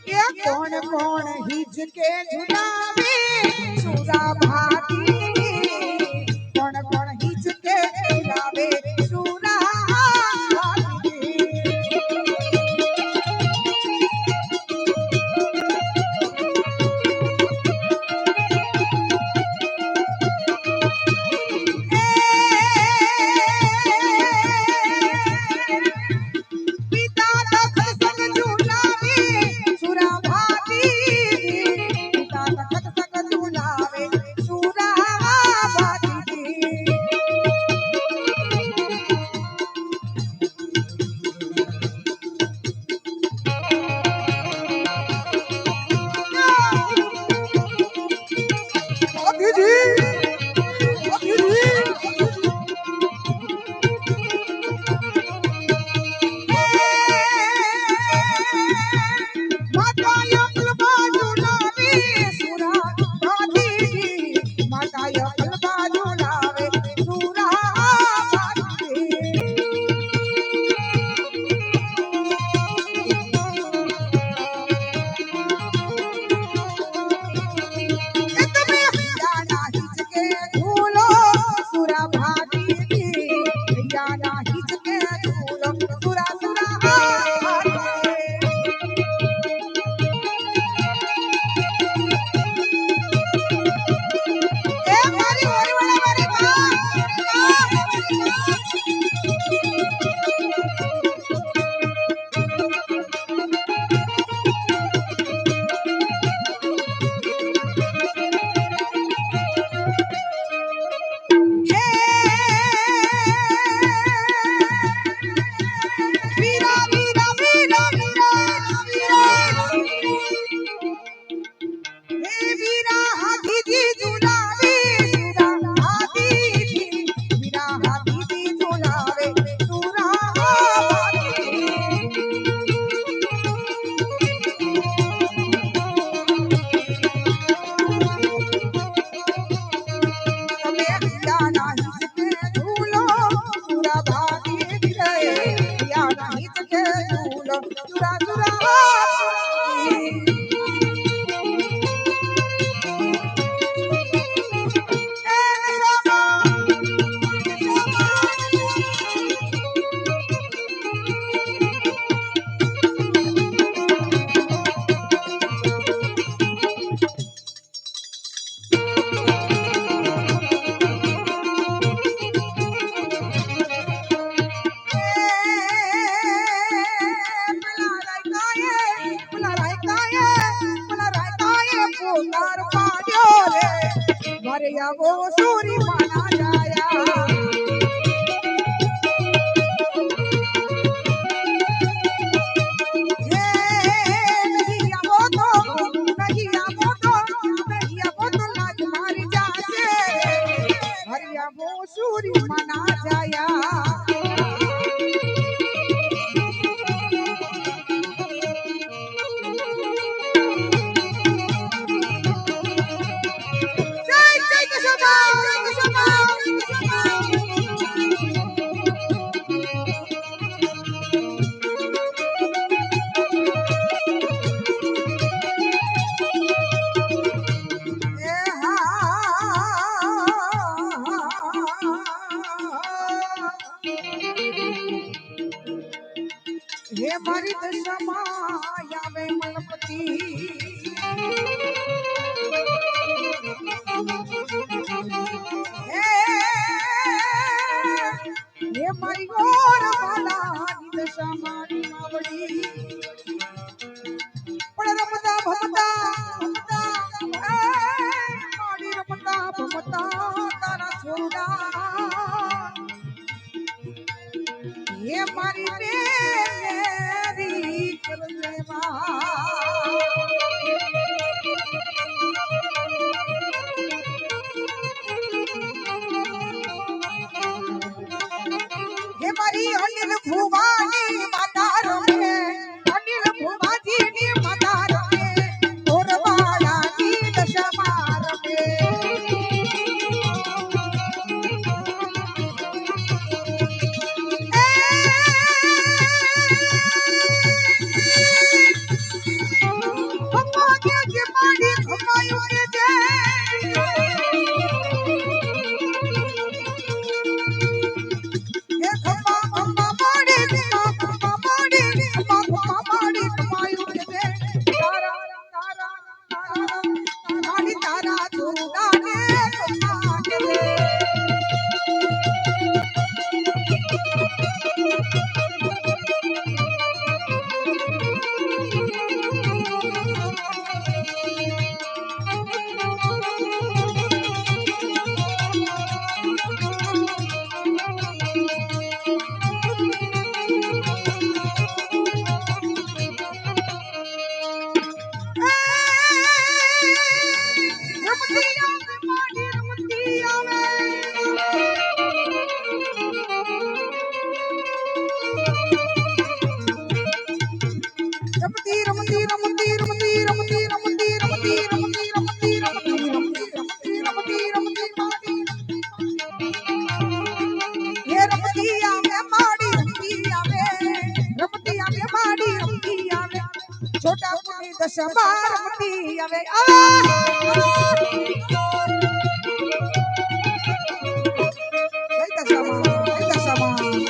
એ કોણ કોણ હિચકે ઝુલાવે સુરા ભાતી કોણ કોણ હિચકે ઝુલાવે સુરા ભાતી પિતા તખત સંગ ઝુલાવે સુરા ભાતી પિતા તખત સંગ ઝુલાવે સુરા ભાતી આવો સૂરી માના જાયા સૂરી માના જાયા જય જય કૃષ્ણ રમતી આવે માડી રમતી આવે રમતી રમતી રમતી રમતી રમતી રમતી રમતી રમતી રમતી રમતી રમતી રમતી રમતી માડી હે રમતી આવે માડી રમતી આવે રમતી આવે માડી રમતી આવે છોટા પુની દશમાં રમતી આવે જય દશામાં જય દશામાં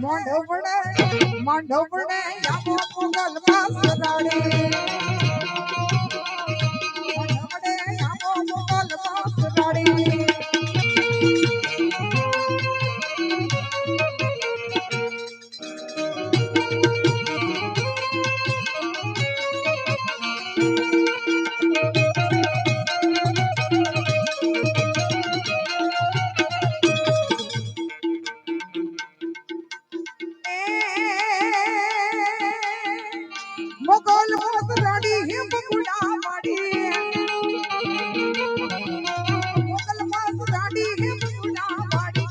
મોઢવડે મોઢવડે યામો મોગલ પાસરાડી મોઢવડે યામો મોગલ પાસરાડી મોગલ પાસરાડી હે બગુડા માડી મોગલ પાસરાડી હે બગુડા માડી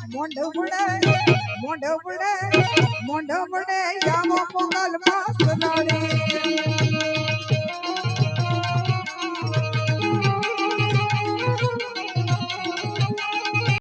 મોઢવડે યામો મોગલ પાસરાડી